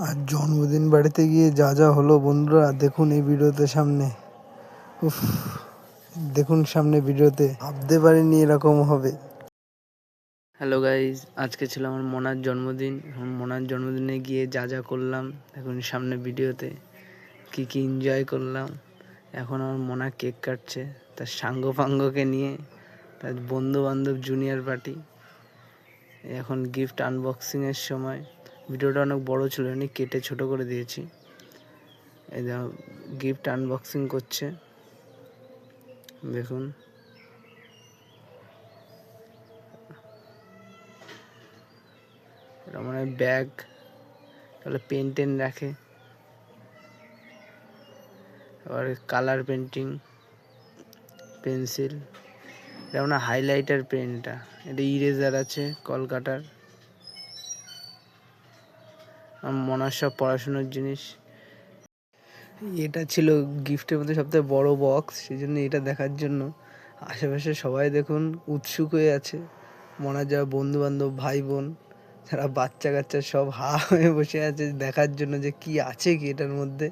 আর জন্মদিন বাড়িতে গিয়ে যা যা হলো বন্ধুরা, দেখুন এই ভিডিওতে সামনে। উফ, দেখুন সামনে ভিডিওতে, ভাবতে পারিনি এরকম হবে। হ্যালো গাইজ, আজকে ছিল আমার মোনার জন্মদিন। মোনার জন্মদিনে গিয়ে যা যা করলাম এখন সামনে ভিডিওতে, কি কি এনজয় করলাম। এখন আমার মোনা কেক কাটছে তার সাঙ্গ পাঙ্গকে নিয়ে, তার বন্ধু বান্ধব জুনিয়র পার্টি। এখন গিফট আনবক্সিংয়ের সময়। ভিডিওটা অনেক বড় ছিল, অনেক কেটে ছোট করে দিয়েছি। এই যা গিফট আনবক্সিং করছে, দেখুন। এটা মনে হয় ব্যাগ, তাহলে পেন টেন রাখে। আবার কালার পেন্টিং, পেন্সিল, এটা মানে হাইলাইটার পেন। এটা ইরেজার আছে, কলকাতার। মনার সব পড়াশুনোর জিনিস। এটা ছিল গিফটের মধ্যে সবথেকে বড় বক্স, সেই জন্য এটা দেখার জন্য আশেপাশে সবাই দেখুন উৎসুক হয়ে আছে। মনার যারা বন্ধু বান্ধব, ভাই বোন, যারা বাচ্চা কাচ্চা, সব হা হয়ে বসে আছে দেখার জন্য যে কি আছে কি এটার মধ্যে।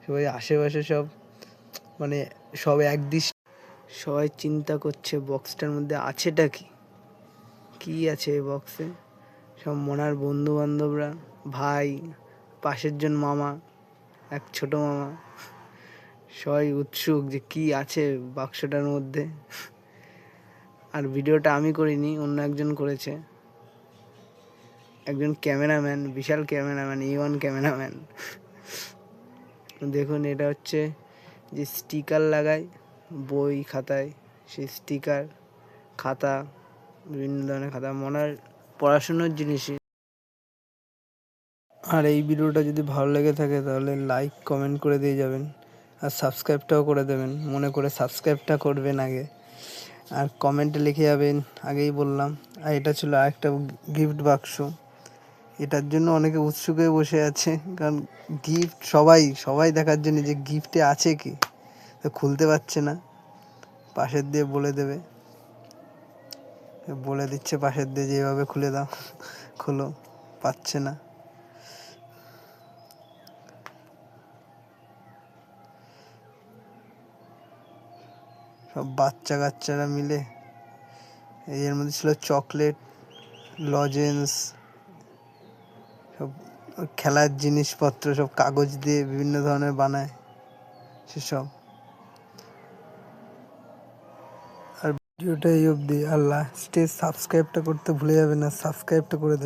সবাই আশেপাশে সব মানে সব একদৃষ্টি সবাই চিন্তা করছে বক্সটার মধ্যে আছেটা কি, কি আছে এই বক্সে। সব মনার বন্ধু বান্ধবরা, ভাই, পাশের জন মামা, এক ছোট মামা, সবাই উৎসুক যে কি আছে বাক্সটার মধ্যে। আর ভিডিওটা আমি করিনি, অন্য একজন করেছে, একজন ক্যামেরাম্যান, বিশাল ক্যামেরাম্যান, E1 ক্যামেরাম্যান। দেখুন, এটা হচ্ছে যে স্টিকার লাগায় বই খাতায়, সেই স্টিকার, খাতা, বিভিন্ন ধরনের খাতা, মনার পড়াশুনোর জিনিসই। আর এই ভিডিওটা যদি ভালো লেগে থাকে তাহলে লাইক কমেন্ট করে দিয়ে যাবেন, আর সাবস্ক্রাইবটাও করে দেবেন। মনে করে সাবস্ক্রাইবটা করবেন আগে, আর কমেন্টে লিখে যাবেন, আগেই বললাম। আর এটা ছিল আরেকটা গিফট বাক্স। এটার জন্য অনেকে উৎসুক হয়ে বসে আছে, কারণ গিফট সবাই দেখার জন্য যে গিফটে আছে কি, তো খুলতে পারছে না। পাশের দিয়ে বলে দেবে, বলে দিচ্ছে পাশের দিয়ে যে এভাবে খুলে দাও, খোলো, পাচ্ছে না। সব বাচ্চা কাচ্চারা মিলে, এর মধ্যে ছিল চকলেট, লজেন্স, সব খেলার জিনিসপত্র, সব কাগজ দিয়ে বিভিন্ন ধরনের বানায় সেসব। আর ভিডিওটা এই অবধি, আর লাস্টে সাবস্ক্রাইবটা করতে ভুলে যাবেন না, সাবস্ক্রাইবটা করে দেবেন।